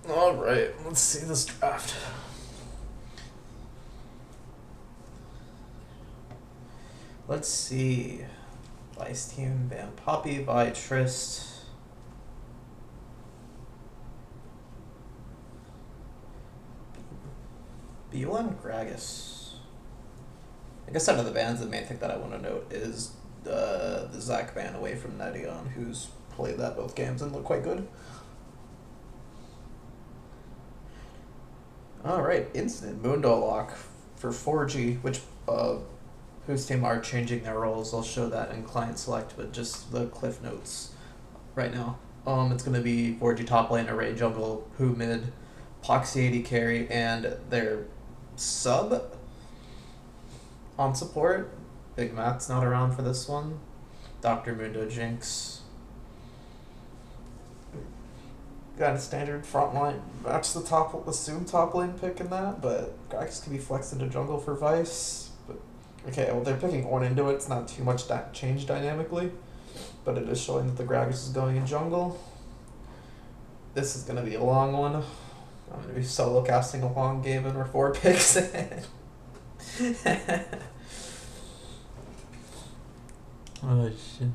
Alright, let's see this draft. Let's see. Vice team, Van Poppy, by Trist. BUN Gragas. I guess out of the bands, the main thing that I want to note is the Zach ban away from Nedion, who's played that both games and looked quite good. Alright, Instant Mundo Lock for 4G, which whose team are changing their roles. I'll show that in client select, but just the cliff notes right now. It's gonna be 4G top lane, Array jungle, Who mid, Poxy 80 carry, and their sub on support. Big Matt's not around for this one. Dr. Mundo Jinx. Got a standard front line match the top assume top lane pick in that, but Grax can be flexed into jungle for Vice. But okay, well they're picking Ornn into it, it's not too much that change dynamically. But it is showing that the Gragas is going in jungle. This is gonna be a long one. I'm gonna be solo casting a long game and we're 4 picks in. Oh shit.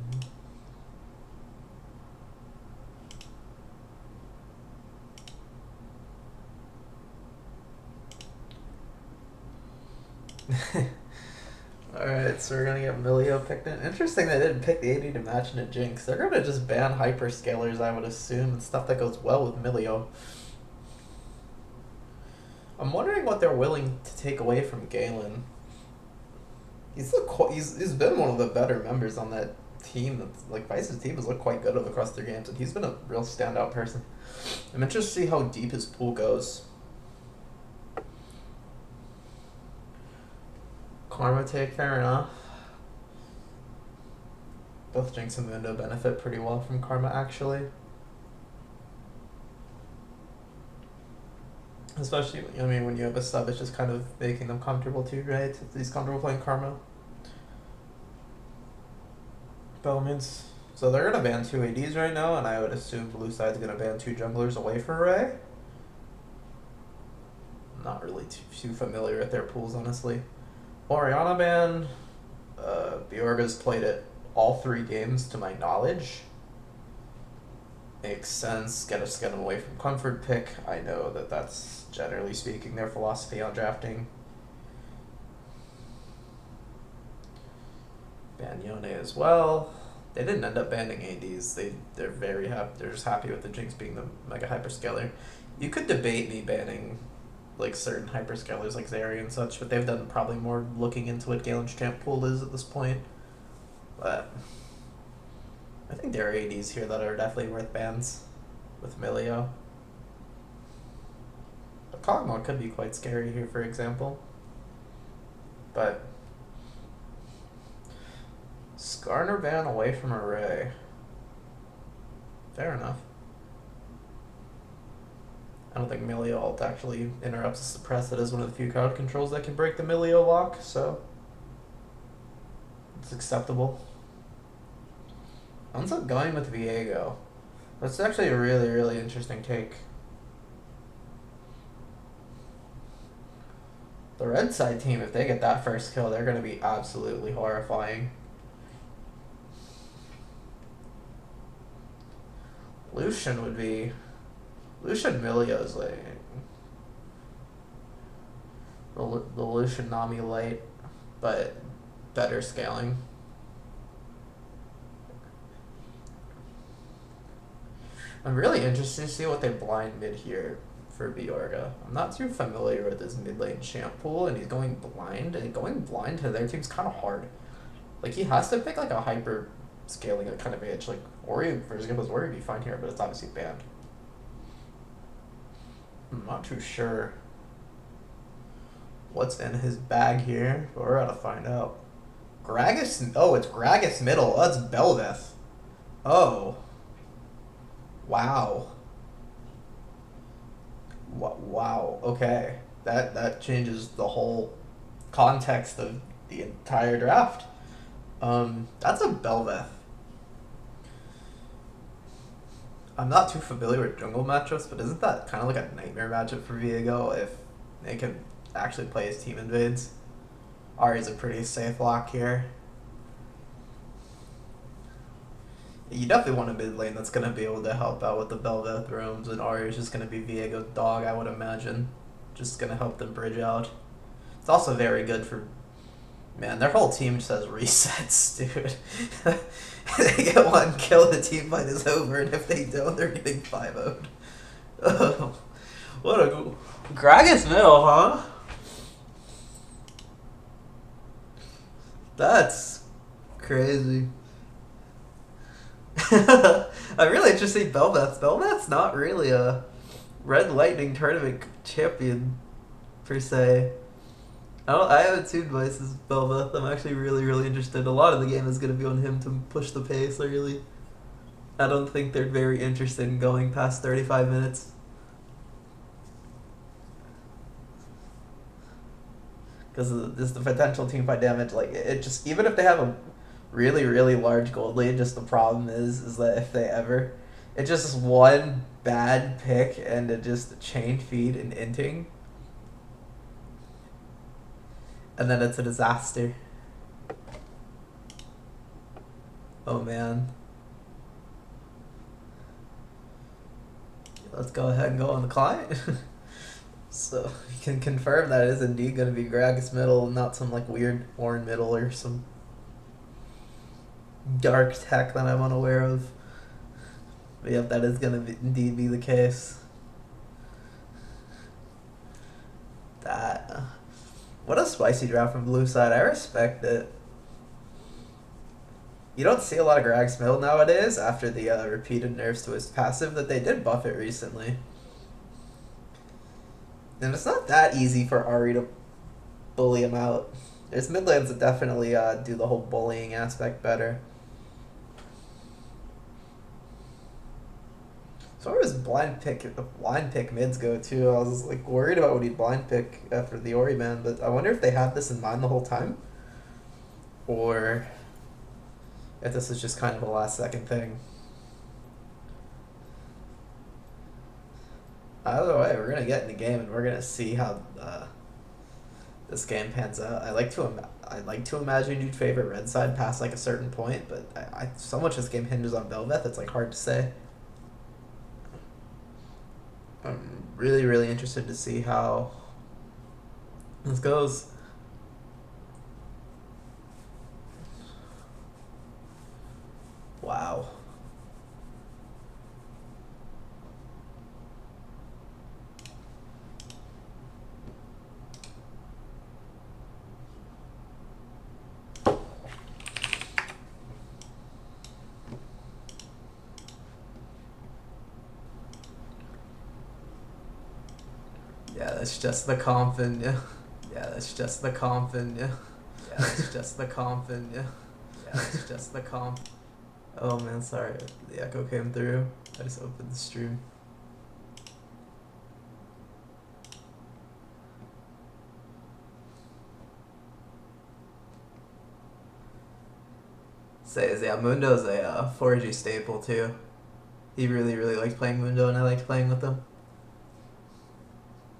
Alright, so we're gonna get Milio picked in. Interesting they didn't pick the 80 to match into Jinx. They're gonna just ban hyperscalers, I would assume, and stuff that goes well with Milio. I'm wondering what they're willing to take away from Galen. He's been one of the better members on that team. That's, like, Vice's team has looked quite good across their games, and he's been a real standout person. I'm interested to see how deep his pool goes. Karma take, fair enough. Both Jinx and Mundo benefit pretty well from Karma, actually. Especially, I mean, when you have a sub, it's just kind of making them comfortable too, right? If he's comfortable playing Karma. Bellman's. So they're gonna ban 2 ADs right now, and I would assume blue side's gonna ban 2 junglers away for Ray. Not really too familiar with their pools, honestly. Orianna ban. Bjorga's played it all 3 games to my knowledge. Makes sense. Get him away from comfort pick. I know that that's generally speaking their philosophy on drafting. Ban Yone as well. They didn't end up banning ADs. They're very happy. They're just happy with the Jinx being the mega hyperscaler. You could debate me banning like certain hyperscalers like Zeri and such, but they've done probably more looking into what Galen's champ pool is at this point. But I think there are ADs here that are definitely worth bans with Milio. A Kog'Maw could be quite scary here, for example. But Skarner ban away from Array. Fair enough. I don't think Milio ult actually interrupts the suppress. It is one of the few crowd controls that can break the Milio lock, so it's acceptable. Ends up going with Viego. That's actually a really, really interesting take. The red side team, if they get that first kill, they're going to be absolutely horrifying. Lucian would be... Lucian Milio's like... The Lucian Nami light, but better scaling. I'm really interested to see what they blind mid here for Bjorga. I'm not too familiar with his mid lane champ pool, and he's going blind, and going blind to their team's kind of hard. Like, he has to pick like a hyper scaling kind of edge. Like, Ori, for example, Ori would be fine here, but it's obviously banned. I'm not too sure what's in his bag here, but we're about to find out. Gragas, oh, it's Gragas middle. Oh, that's Belveth. Oh. Wow. Wow. Okay. That changes the whole context of the entire draft. That's a Belveth. I'm not too familiar with jungle matchups, but isn't that kind of like a nightmare matchup for Viego if they can actually play his team invades? Ari's a pretty safe lock here. You definitely want a mid lane that's going to be able to help out with the Bel'Veth roams, and Ari is just going to be Viego's dog, I would imagine. Just going to help them bridge out. It's also very good for... Man, their whole team just has resets, dude. They get one kill, the team fight is over, and if they don't, they're getting 5-0'd. Oh, what a... Gragas middle, huh? That's crazy. I'm really interested in Bel'Veth. Bel'Veth's not really a Red Lightning tournament champion, per se. I haven't seen Vice's Bel'Veth. I'm actually really interested. A lot of the game is going to be on him to push the pace, really. I don't think they're very interested in going past 35 minutes. Because just the potential teamfight damage, like, it just, even if they have a really large gold lead, just the problem is that if they ever, it's just one bad pick and it just chain feed and inting. And then it's a disaster. Oh man. Let's go ahead and go on the client. So you can confirm that it is indeed going to be Gragas middle, not some like weird Ornn middle or some dark tech that I'm unaware of. But yep, that is going to indeed be the case. That... What a spicy draft from blue side. I respect it. You don't see a lot of Gragas middle nowadays after the repeated nerfs to his passive that they did buff it recently. And it's not that easy for Ari to bully him out. There's mid lanes that definitely do the whole bullying aspect better. As far as blind pick mids go too, I was like worried about what he'd blind pick after the Ori ban, but I wonder if they had this in mind the whole time, or if this is just kind of a last second thing. Either way, we're gonna get in the game and we're gonna see how this game pans out. I like to imagine you'd favor red side past like a certain point, but I so much this game hinges on Bel'Veth, it's like hard to say. I'm really interested to see how this goes. Wow. Yeah, that's just the confin, yeah. Yeah, that's just the confin, yeah. Yeah, that's just the confin, yeah. Yeah, that's just the comp. Oh man, sorry. The echo came through. I just opened the stream. Says, yeah, Mundo's a 4G staple too. He really likes playing Mundo, and I liked playing with him.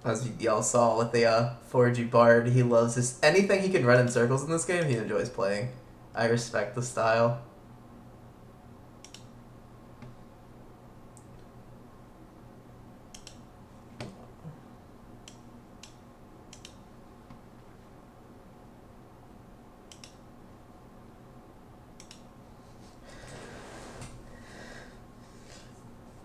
As y'all saw with the 4G Bard, he loves his... Anything he can run in circles in this game, he enjoys playing. I respect the style.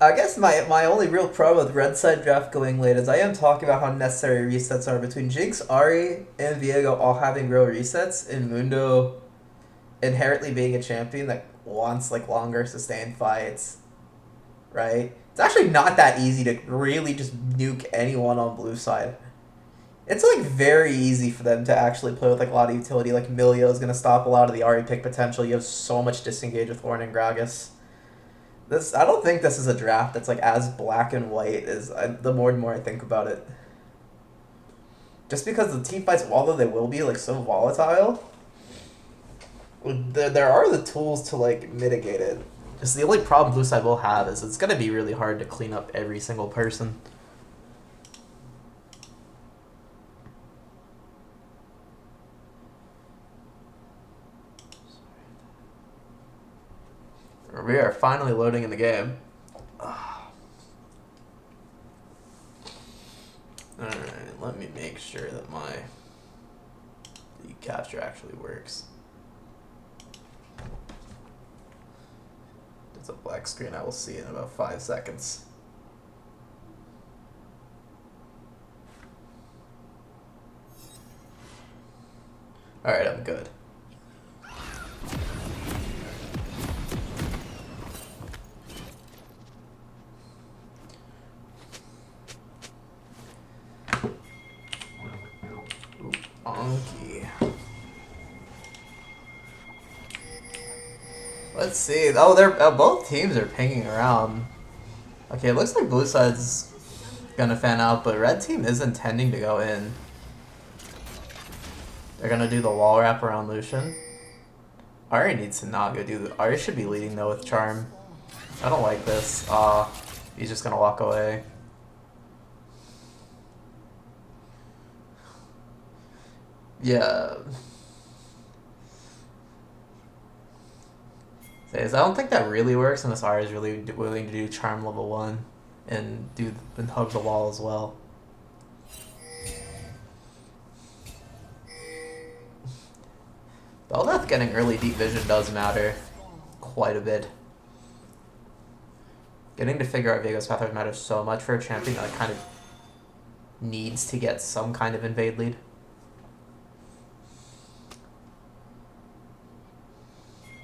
I guess my only real problem with red side draft going late is I am talking about how necessary resets are between Jinx, Ari, and Viego all having real resets, and Mundo inherently being a champion that wants like longer sustained fights, right? It's actually not that easy to really just nuke anyone on blue side. It's like very easy for them to actually play with like a lot of utility. Like Milio is gonna stop a lot of the Ari pick potential. You have so much disengage with Ornn and Gragas. I don't think this is a draft that's like as black and white as the more and more I think about it. Just because the team fights, although they will be like so volatile, there are the tools to like mitigate it. It's the only problem blue side will have is it's gonna be really hard to clean up every single person. We are finally loading in the game. Alright, let me make sure that my capture actually works. It's a black screen I will see in about 5 seconds. Alright, I'm good. Bonky. Let's see. Oh, they're both teams are pinging around. Okay, it looks like blue side's gonna fan out, but red team is intending to go in. They're gonna do the wall wrap around Lucian. Ari needs to not go do the. Ari should be leading though with charm. I don't like this. He's just gonna walk away. Yeah. I don't think that really works unless Ari is really willing to do charm level 1 and hug the wall as well. Bel'Veth getting early deep vision does matter quite a bit. Getting to figure out Veigar's pathways matters so much for a champion that kind of needs to get some kind of invade lead.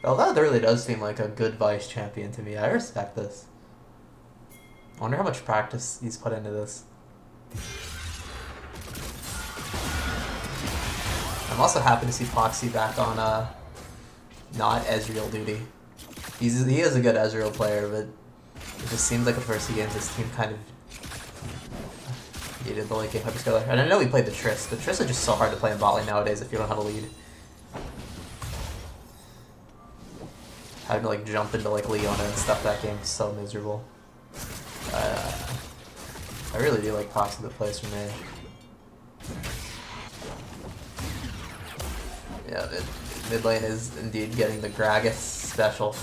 Bel'Veth really does seem like a good vice champion to me. I respect this. I wonder how much practice he's put into this. I'm also happy to see Foxy back on not Ezreal duty. He is a good Ezreal player, but it just seems like the first few games this team kind of needed the late game hyperscaler. And I know we played the Triss. The Triss is just so hard to play in bot lane nowadays if you don't know how to lead. Having to like jump into like Leona and stuff that game is so miserable. I really do like Foxy that plays for me. Yeah, mid lane is indeed getting the Gragas special.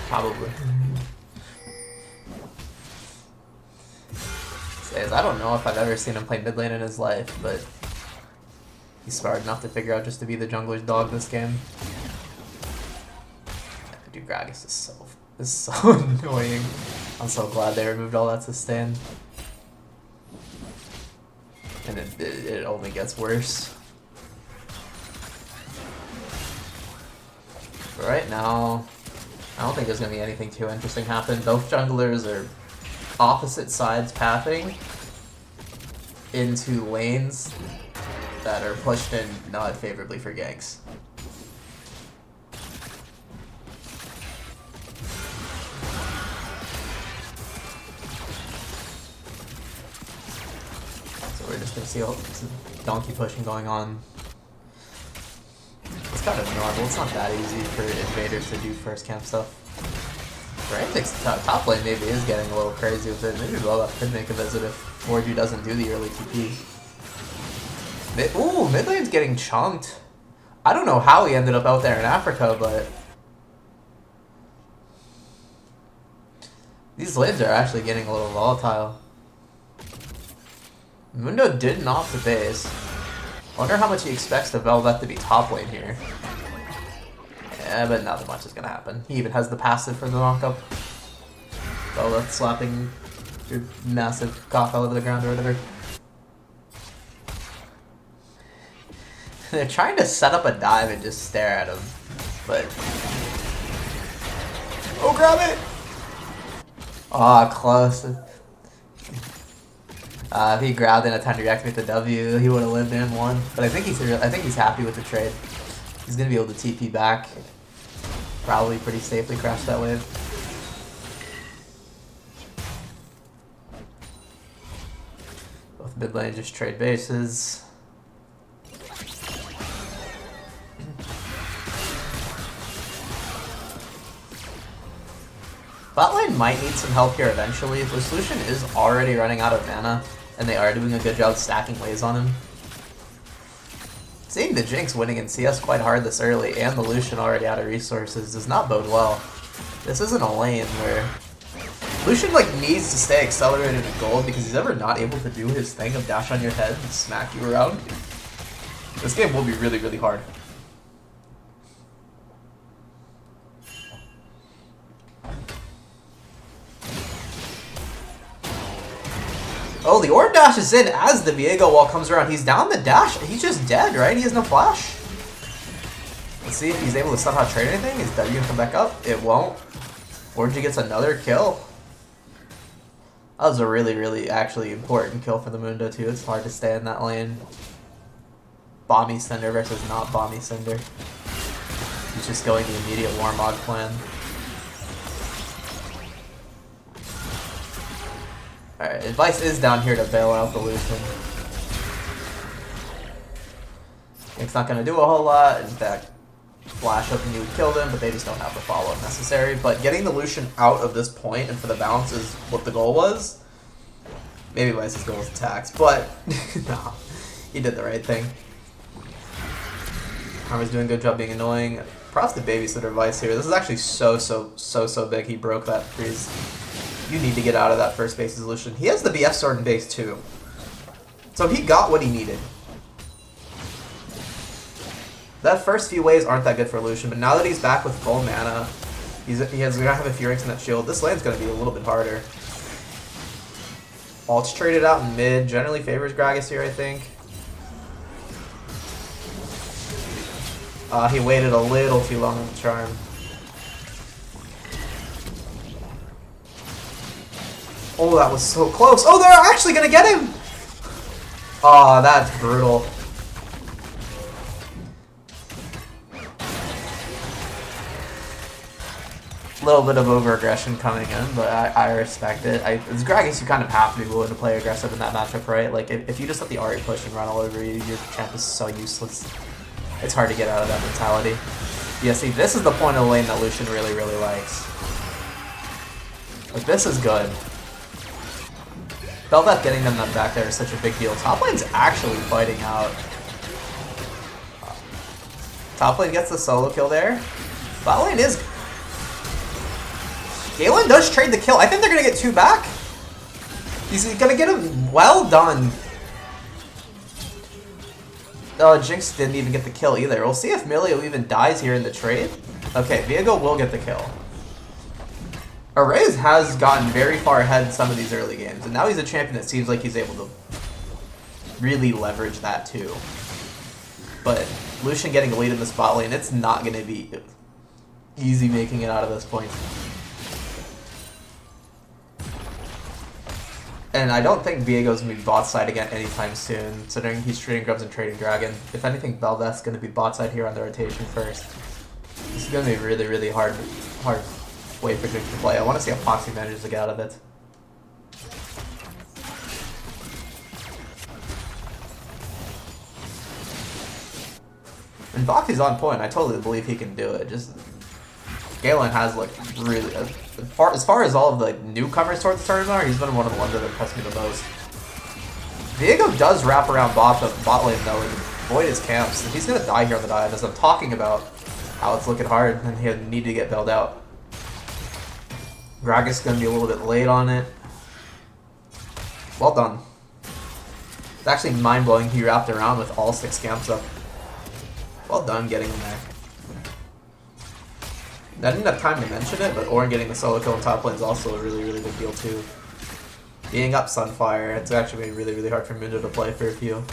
Probably. I don't know if I've ever seen him play mid lane in his life, but he's smart enough to figure out just to be the jungler's dog this game. Dude, Gragas is so annoying. I'm so glad they removed all that sustain. And it only gets worse. But right now, I don't think there's going to be anything too interesting happen. Both junglers are opposite sides pathing into lanes that are pushed in not favorably for ganks. So we're just going to see some donkey pushing going on. It's kind of normal. It's not that easy for invaders to do first camp stuff. Frantic's top lane maybe is getting a little crazy with it. Maybe Bel'Veth could make a visit if 4G doesn't do the early TP. Ooh, mid lane's getting chunked. I don't know how he ended up out there in Africa, but these lanes are actually getting a little volatile. Mundo did knock the base. Wonder how much he expects the Bel'Veth to be top lane here. Yeah, but nothing much is gonna happen. He even has the passive for the knockup. Bel'Veth slapping your massive cock all over the ground or whatever. They're trying to set up a dive and just stare at him, but... Oh, grab it! Aw, close. If he grabbed in a time to reactivate the W, he would have lived in one. But I think he's happy with the trade. He's gonna be able to TP back, probably pretty safely crash that wave. Both mid lane just trade bases. Bot lane might need some help here eventually. This Lucian is already running out of mana, and they are doing a good job stacking waves on him. Seeing the Jinx winning in CS quite hard this early, and the Lucian already out of resources, does not bode well. This isn't a lane where Lucian like needs to stay accelerated in gold because he's ever not able to do his thing of dash on your head and smack you around. This game will be really, really hard. Oh, the orb dash is in as the Viego wall comes around. He's down the dash. He's just dead, right? He has no flash. Let's see if he's able to somehow trade anything. Is W gonna come back up? It won't. Orgy gets another kill. That was a really, really actually important kill for the Mundo too. It's hard to stay in that lane. Bomby Cinder versus not Bomby Cinder. He's just going the immediate Warmog plan. Alright, advice is down here to bail out the Lucian. It's not going to do a whole lot. In fact, flash up and you would kill them, but they just don't have the follow-up necessary. But getting the Lucian out of this point and for the bounce is what the goal was. Maybe Vice's goal is attacks, but no, he did the right thing. Karma's doing a good job being annoying. Props to Babysitter Vice here. This is actually so big. He broke that freeze. You need to get out of that first base Lucian. He has the BF sword in base too. So he got what he needed. That first few waves aren't that good for Lucian, but now that he's back with full mana, he's gonna have a few ranks in that shield. This lane's gonna be a little bit harder. Alt's traded out in mid, generally favors Gragas here, I think. He waited a little too long on the charm. Oh, that was so close. Oh, they're actually gonna get him! Oh, that's brutal. A little bit of over-aggression coming in, but I respect it. As Gragas, you kind of have to be willing to play aggressive in that matchup, right? Like, if you just let the Ahri push and run all over you, your champ is so useless. It's hard to get out of that mentality. Yeah, see, this is the point of the lane that Lucian really, really likes. Like, this is good. Bel'Veth getting them back there is such a big deal. Top lane's actually fighting out. Top lane gets the solo kill there. Bot lane is... Galen does trade the kill. I think they're going to get 2 back. He's going to get him. Well done. Oh, Jinx didn't even get the kill either. We'll see if Milio even dies here in the trade. Okay, Viego will get the kill. Arrays has gotten very far ahead in some of these early games, and now he's a champion that seems like he's able to really leverage that too. But Lucian getting a lead in the spot lane, it's not going to be easy making it out of this point. And I don't think Viego's going to be bot side again anytime soon, considering he's trading Grubs and trading Dragon. If anything, Bel'Veth's going to be bot side here on the rotation first. This is going to be really, really hard way for Jinx to play. I want to see how Foxy manages to get out of it. And Foxy's on point. I totally believe he can do it. Just Galen has like really, as far as all of the newcomers towards the tournament are, he's been one of the ones that impressed me the most. Viego does wrap around bot lane though and avoid his camps. And he's gonna die here on the dive, as I'm talking about how it's looking hard and he need to get bailed out. Gragas is going to be a little bit late on it. Well done. It's actually mind-blowing he wrapped around with all 6 camps up. Well done getting him there. I didn't have time to mention it, but Ornn getting the solo kill in top lane is also a really, really big deal too. Being up Sunfire, it's actually made it really, really hard for Mundo to play for a few.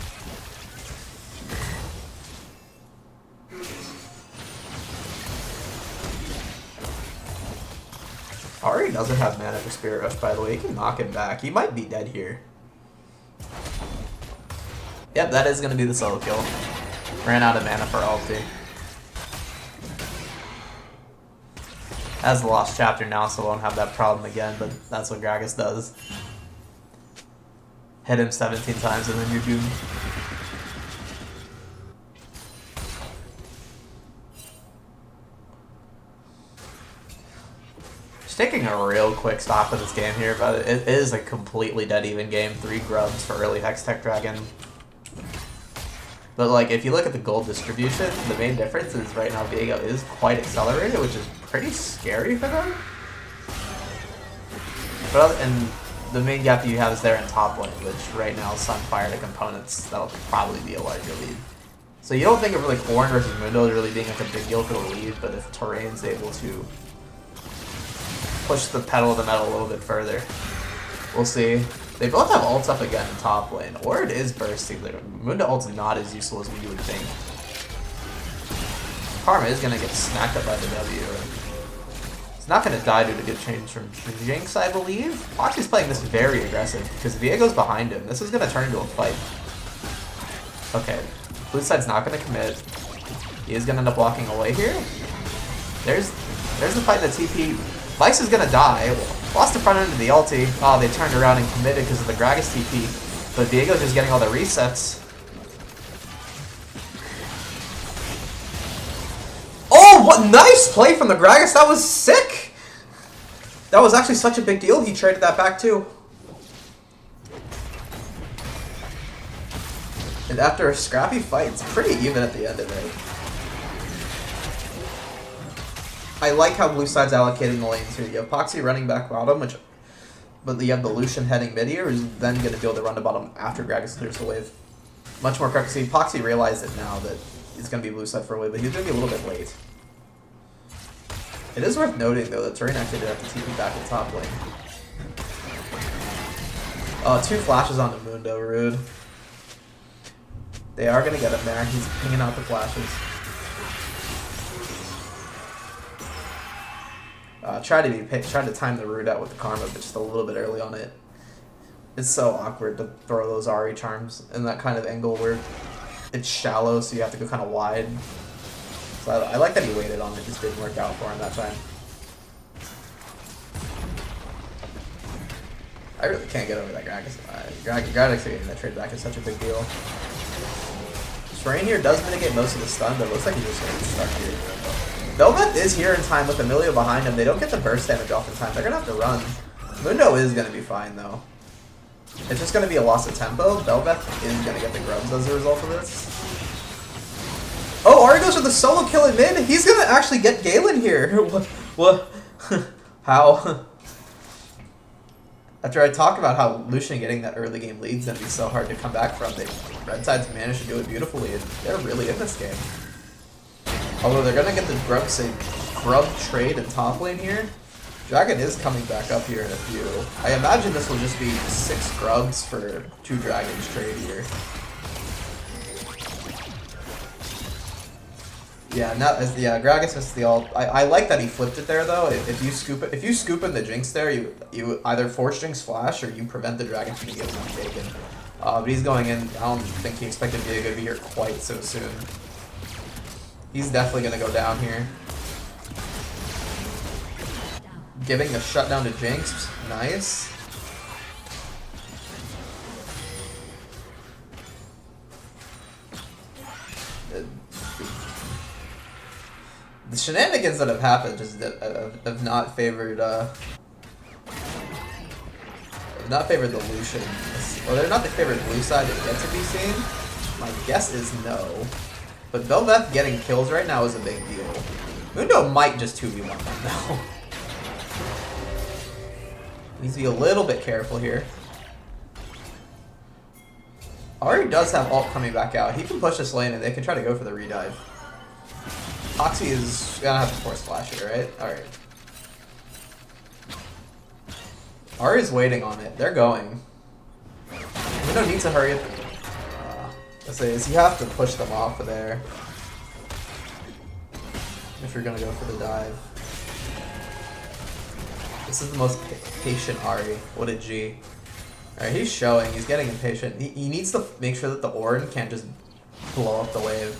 Ahri doesn't have mana for Spirit Rush, by the way. He can knock him back. He might be dead here. Yep, that is going to be the solo kill. Ran out of mana for ulti. Has the lost chapter now, so won't have that problem again, but that's what Gragas does. Hit him 17 times and then you're doomed. taking a real quick stop in this game here, but it is a completely dead even game. 3 grubs for early Hextech Dragon. But like, if you look at the gold distribution, the main difference is right now Viego is quite accelerated, which is pretty scary for them. But and the main gap that you have is there in top lane, which right now Sunfire to components, that'll probably be a larger lead. So you don't think of like Orin versus Mundo really being like a big deal for the lead, but if Terrain's able to push the pedal of the metal a little bit further, we'll see. They both have ults up again in top lane. Orin is bursting. Mundo ult's not as useful as you would think. Karma is going to get smacked up by the W. It's not going to die due to good change from Jinx, I believe. Foxy's playing this very aggressive because Viego's behind him. This is going to turn into a fight. Okay. Blue side's not going to commit. He is going to end up walking away here. There's the fight in the TP. Vice is going to die. Lost the front end of the ulti. Oh, they turned around and committed because of the Gragas TP. But Viego's just getting all the resets. Oh, what nice play from the Gragas. That was sick. That was actually such a big deal. He traded that back too. And after a scrappy fight, it's pretty even at the end of it. I like how blue side's allocating the lanes here. You have Poxy running back bottom, but you have the Lucian heading mid here, who's then going to be able to run to bottom after Gragas clears the wave. Much more correct. See, Poxy realized it now that it's going to be blue side for a wave, but he's going to be a little bit late. It is worth noting, though, that Terrain actually did have to TP back in top lane. 2 flashes on the Mundo, rude. They are going to get him there. He's pinging out the flashes. Try to time the root out with the Karma, but just a little bit early on it. It's so awkward to throw those Ahri charms in that kind of angle where it's shallow, so you have to go kind of wide. So I like that he waited on it, just didn't work out for him that time. I really can't get over that Gragas. Gragas getting that trade back is such a big deal. Terrain here does mitigate most of the stun, but it looks like he's just getting stuck here. Velvet is here in time with Emilio behind him. They don't get the burst damage off in time. They're going to have to run. Mundo is going to be fine, though. It's just going to be a loss of tempo. Velvet is going to get the grubs as a result of this. Oh, Ahri goes for the solo kill in mid. He's going to actually get Galen here. What? How? After I talk about how Lucian getting that early game lead's going to be so hard to come back from, Red Side's managed to do it beautifully, and they're really in this game. Although they're gonna get the grub trade in top lane here. Dragon is coming back up here in a few. I imagine this will just be 6 grubs for 2 dragons trade here. Yeah, Gragas missed the ult. I like that he flipped it there though. If you scoop in the Jinx there, you either force Jinx flash or you prevent the dragon from getting taken. But he's going in. I don't think he expected Viego to be here quite so soon. He's definitely going to go down here. Giving a shutdown to Jinx. Nice. The shenanigans that have happened just have not favored the Lucian. Well, they're not the favorite blue side yet to be seen. My guess is no. But Belveth getting kills right now is a big deal. Mundo might just 2v1 them now. Needs to be a little bit careful here. Ahri does have ult coming back out. He can push this lane and they can try to go for the redive. Foxy is gonna have to force flash here, right? Alright. Ahri's waiting on it. They're going. Mundo needs to hurry up. You have to push them off of there if you're gonna go for the dive. This is the most patient Ahri. What a G. Alright, he's showing. He's getting impatient. He needs to make sure that the Orin can't just blow up the wave.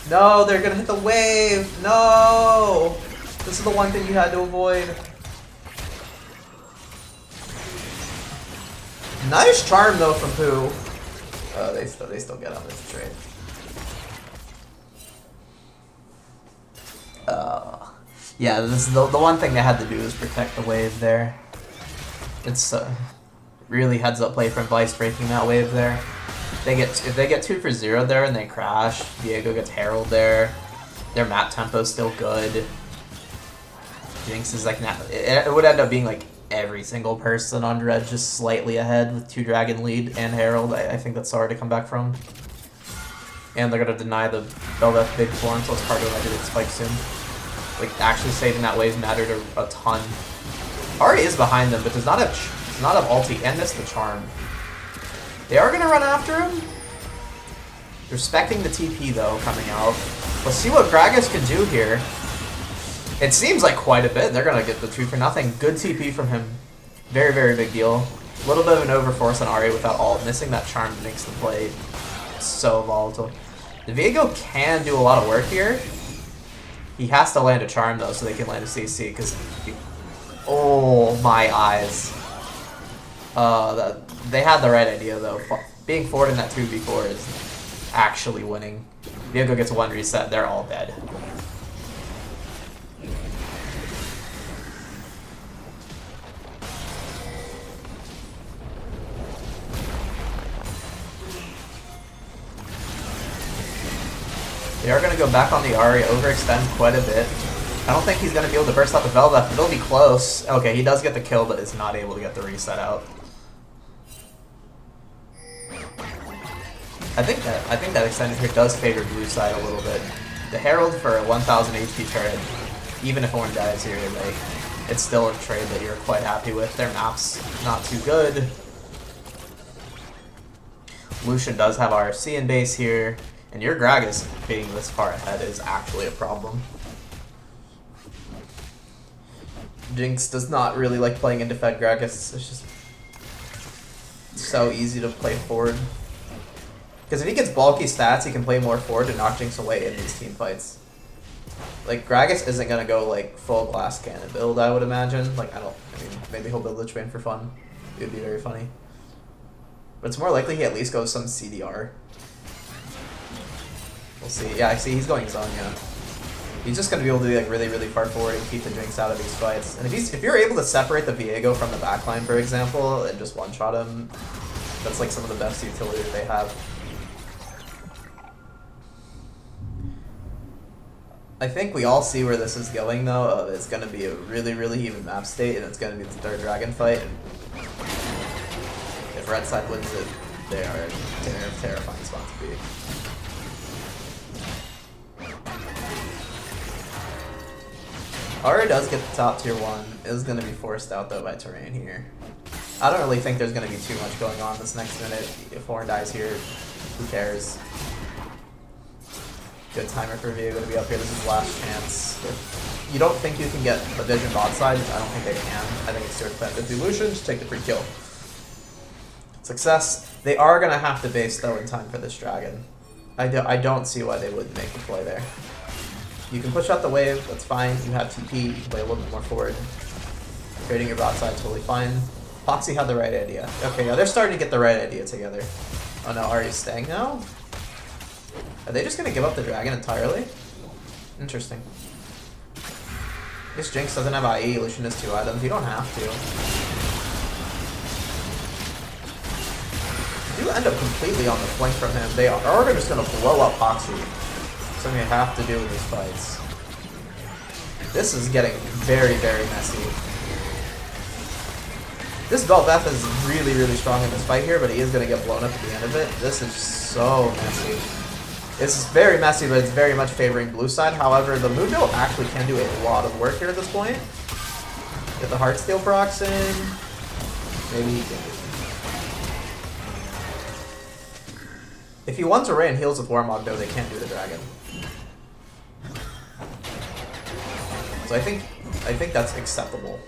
No, they're gonna hit the wave. No! This is the one thing you had to avoid. Nice charm though from Pooh. They still get on this trade. Yeah, this is the one thing they had to do is protect the wave there. It's really heads up play from Vice breaking that wave there. If they get 2 for 0 there and they crash, Viego gets Herald there. Their map tempo's still good. Jinx is like it would end up being like every single person on red just slightly ahead with 2 dragon lead and Herald. I think that's hard to come back from. And they're gonna deny the Bel'Veth big form, so it's probably gonna do the spike soon. Like actually saving that wave mattered a ton. Ahri is behind them, but does not have ulti and missed the charm. They are gonna run after him. Respecting the TP though coming out. Let's see what Gragas can do here. It seems like quite a bit. They're gonna get the 2 for nothing. Good TP from him. Very, very big deal. A little bit of an overforce on Ahri without ult. Missing that charm makes the play so volatile. The Viego can do a lot of work here. He has to land a charm though, so they can land a CC. Because, oh my eyes. They had the right idea though. Being forward in that 2v4 is actually winning. Viego gets 1 reset. They're all dead. They are going to go back on the Ahri, overextend quite a bit. I don't think he's going to be able to burst out the Bel'Veth, but it'll be close. Okay, he does get the kill, but is not able to get the reset out. I think that extended here does favor blue side a little bit. The Herald for a 1000 HP trade, even if Ornn dies here, like, it's still a trade that you're quite happy with. Their map's not too good. Lucian does have RC in base here. And your Gragas being this far ahead is actually a problem. Jinx does not really like playing into Fed Gragas. It's just so easy to play forward. Because if he gets bulky stats, he can play more forward to knock Jinx away in these team fights. Like, Gragas isn't going to go, like, full glass cannon build, I would imagine. Like, I mean, maybe he'll build Lichbane for fun. It would be very funny. But it's more likely he at least goes some CDR. We'll see. Yeah, I see he's going Zonya. He's just going to be able to be like really, really far forward and keep the Jinx out of these fights. And if you're able to separate the Viego from the backline, for example, and just one-shot him, that's like some of the best utility that they have. I think we all see where this is going, though. It's going to be a really, really even map state, and it's going to be the third dragon fight. If red side wins it, they are in a terrifying spot to be. Ahri does get the top tier 1. It is going to be forced out though by terrain here. I don't really think there's going to be too much going on this next minute. If Ornn dies here, who cares? Good timer for Viego to be up here. This is his last chance. If you don't think you can get a vision bot side, I don't think they can. I think it's too expensive. Illusion, just take the free kill. Success. They are going to have to base though in time for this dragon. I don't see why they wouldn't make the play there. You can push out the wave, that's fine. You have TP, you can play a little bit more forward. Trading your bot side, totally fine. Foxy had the right idea. Okay, yeah, they're starting to get the right idea together. Oh no, Ahri's staying now? Are they just gonna give up the dragon entirely? Interesting. I guess Jinx doesn't have IE, Lucian has 2 items. You don't have to. You end up completely on the flank from him. They are just gonna blow up Foxy. Something you have to do with these fights. This is getting very, very messy. This Bel'Veth is really, really strong in this fight here, but he is going to get blown up at the end of it. This is so messy. It's very messy, but it's very much favoring blue side. However, the Mundo actually can do a lot of work here at this point. Get the Heartsteel procs in. Maybe he can. If he wants Array and heals with Warmog, though, they can't do the dragon. So I think that's acceptable.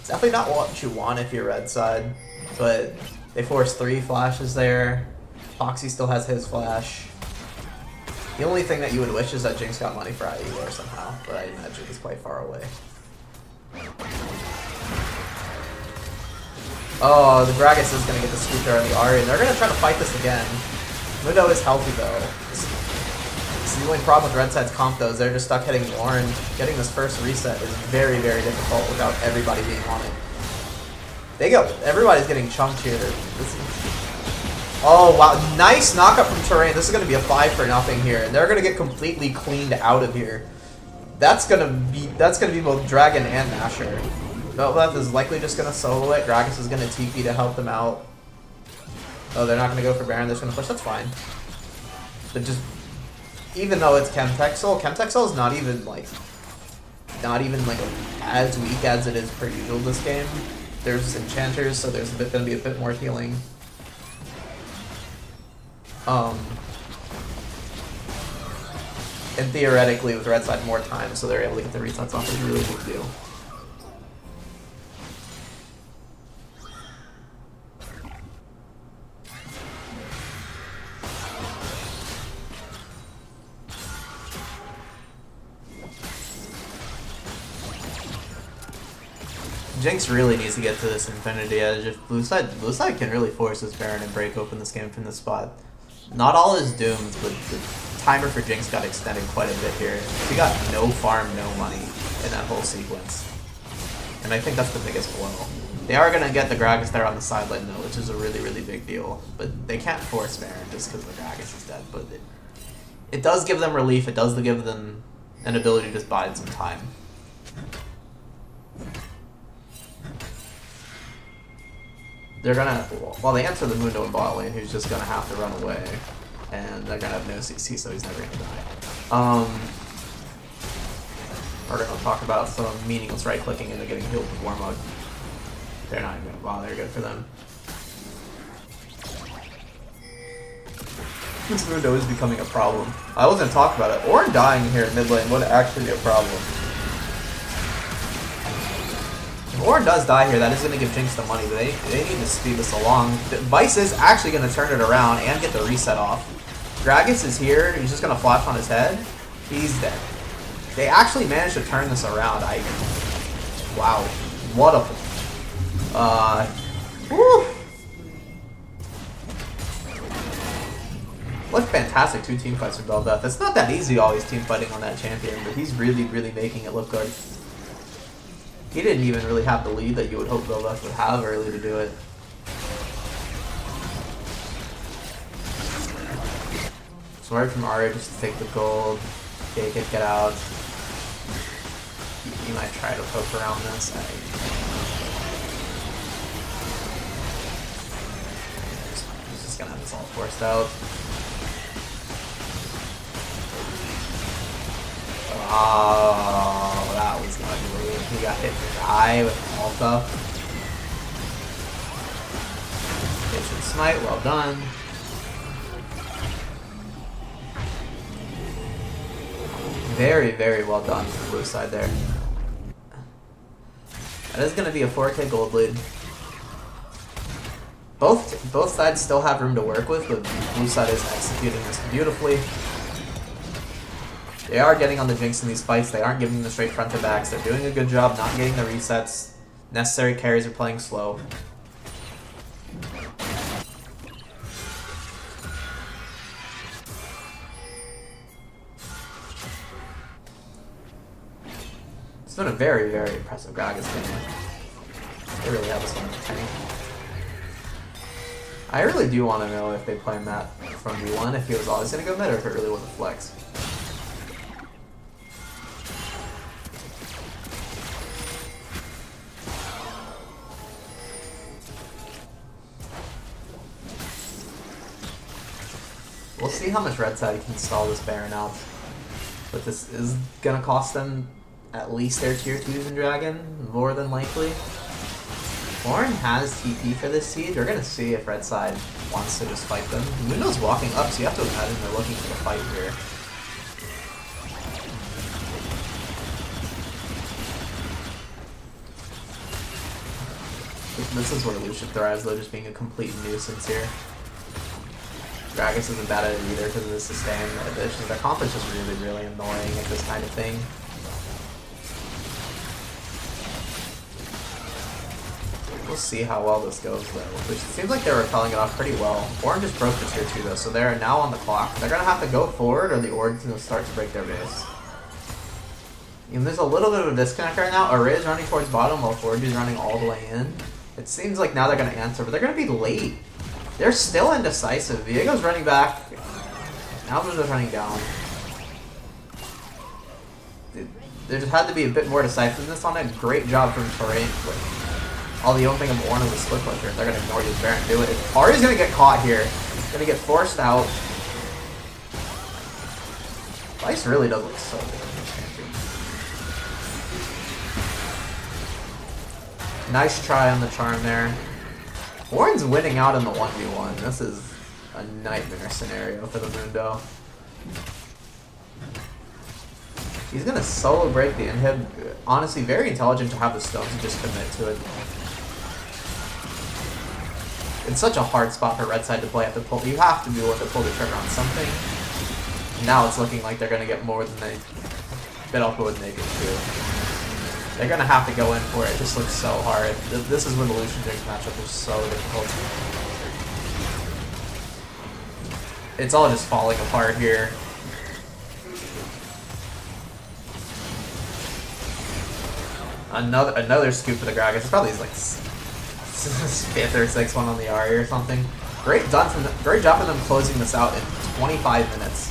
It's definitely not what you want if you're red side, but they force 3 flashes there. Foxy still has his flash. The only thing that you would wish is that Jinx got money for IE there somehow, but I imagine he's quite far away. Oh, the Gragas is going to get the scooter on the Ahri, and they're going to try to fight this again. Mundo is healthy though. The only problem with Red Side's comp though is they're just stuck hitting Warren. Getting this first reset is very, very difficult without everybody being on it. Everybody's getting chunked here. Oh wow, nice knockup from Terrain. This is gonna be a 5-0 here, and they're gonna get completely cleaned out of here. That's gonna be both Dragon and Masher. Velvet is likely just gonna solo it. Gragas is gonna TP to help them out. Oh, they're not gonna go for Baron. They're just gonna push. That's fine. But just even though it's Chemtexel is not even like as weak as it is per usual this game. There's enchanters, so there's gonna be a bit more healing. And theoretically, with Red Side more time, so they're able to get the resets off, is a really big deal. Jinx really needs to get to this Infinity Edge. If blue side can really force this Baron and break open this game from this spot. Not all is doomed, but the timer for Jinx got extended quite a bit here. She got no farm, no money in that whole sequence. And I think that's the biggest blow. They are going to get the Gragas there on the sideline though, which is a really, really big deal. But they can't force Baron just because the Gragas is dead. But it does give them relief. It does give them an ability to just bide some time. They're gonna, well, they enter the Mundo in bot lane, who's just gonna have to run away, and they're gonna have no CC, so he's never gonna die. We're gonna talk about some meaningless right-clicking and they're getting healed with War Mode. They're not even gonna bother, good for them. This Mundo is becoming a problem. I was gonna talk about it. Ornn dying here in mid lane would actually be a problem. If Ornn does die here, that is going to give Jinx the money, but they need to speed this along. Vice is actually going to turn it around and get the reset off. Gragas is here. He's just going to flash on his head. He's dead. They actually managed to turn this around. Wow. What a... Woo! What fantastic 2 team fights for Bel'Veth. It's not that easy always team fighting on that champion, but he's really, really making it look good. He didn't even really have the lead that you would hope Bel'Veth would have early to do it. Smart from Ari just to take the gold. Take it, get out. He might try to poke around this. He's just gonna have this all forced out. Oh, that was ugly. He got hit in the eye with Alta. Kitchen Smite, well done. Very, very well done from the blue side there. That is going to be a 4K gold lead. Both sides still have room to work with, but blue side is executing this beautifully. They are getting on the Jinx in these fights. They aren't giving the straight front to backs. They're doing a good job not getting the resets. Necessary carries are playing slow. It's been a very, very impressive Gragas game. They really have this one in the tank. I really do want to know if they play Matt from V1, if he was always going to go mid, or if it really was a flex. We'll see how much red side can stall this Baron out. But this is going to cost them at least their tier 2s in Dragon, more than likely. Ornn has TP for this siege. We're going to see if red side wants to just fight them. Mundo's walking up, so you have to imagine they're looking for the fight here. This is where Lucian thrives, though, just being a complete nuisance here. Gragas isn't bad at it either because of the sustain. Their comp is just really, really annoying at this kind of thing. We'll see how well this goes, though. Which seems like they were repelling it off pretty well. Orange just broke the tier 2, though, so they're now on the clock. They're going to have to go forward, or the Orange will start to break their base. And there's a little bit of a disconnect right now. Array is running towards bottom, while Forge is running all the way in. It seems like now they're going to answer, but they're going to be late. They're still indecisive. Viego's running back. Alvin's just running down. There just had to be a bit more decisiveness on it. Great job from Terrain. All the opening of one of the split pushers. They're going to ignore this Baron do it. Ari's going to get caught here. Going to get forced out. Vice really does look so good. Nice try on the charm there. Warren's winning out in the 1v1. This is a nightmare scenario for the Mundo. He's going to solo break the inhib. Honestly, very intelligent to have the stones and just commit to it. It's such a hard spot for red side to play. You have to be willing to pull the trigger on something. Now it's looking like they're going to get more than they bit off more than they can do. They're going to have to go in for it. It just looks so hard. This is where the Lucian Jinx matchup is so difficult. It's all just falling apart here. Another scoop for the Gragas. It's probably like 5th or 6th one on the Ari or something. Great job from them closing this out in 25 minutes.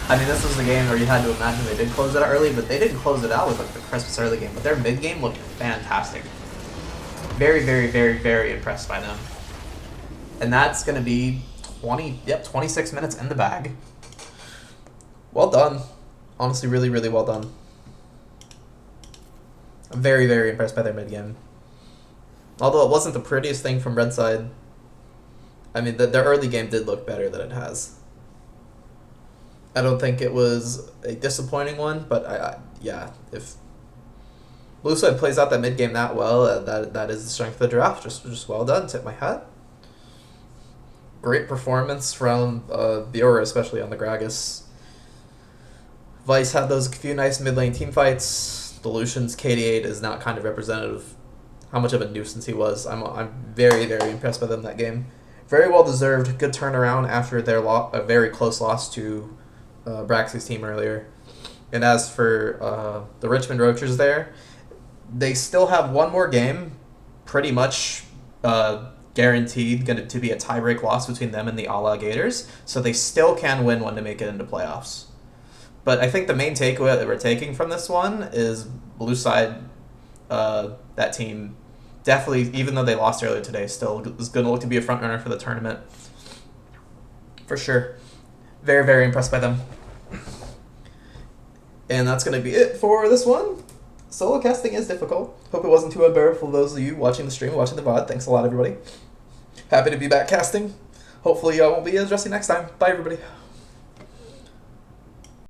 I mean, this was the game where you had to imagine they did close it out early, but they didn't close it out with like the crispest early game. But their mid game looked fantastic. Very, very, very, very impressed by them. And that's gonna be 26 minutes in the bag. Well done. Honestly, really, really well done. I'm very, very impressed by their mid game. Although it wasn't the prettiest thing from red side. I mean, their early game did look better than it has. I don't think it was a disappointing one, but yeah, if blue side plays out that mid game that well, that is the strength of the draft. Just well done. Tip my hat. Great performance from Biora, especially on the Gragas. Vice had those few nice mid lane team fights. The Lucian's KD8 is not kind of representative of how much of a nuisance he was. I'm very, very impressed by them that game. Very well deserved. Good turnaround after their a very close loss to Braxy's team earlier. And as for the Richmond Roaches there, they still have one more game, pretty much guaranteed going to be a tiebreak loss between them and the Ala Gators, so they still can win one to make it into playoffs. But I think the main takeaway that we're taking from this one is blue side, that team definitely, even though they lost earlier today, still is going to look to be a front runner for the tournament. For sure. Very, very impressed by them. And that's going to be it for this one. Solo casting is difficult. Hope it wasn't too unbearable for those of you watching the stream, watching the VOD. Thanks a lot, everybody. Happy to be back casting. Hopefully I won't be as rusty next time. Bye, everybody.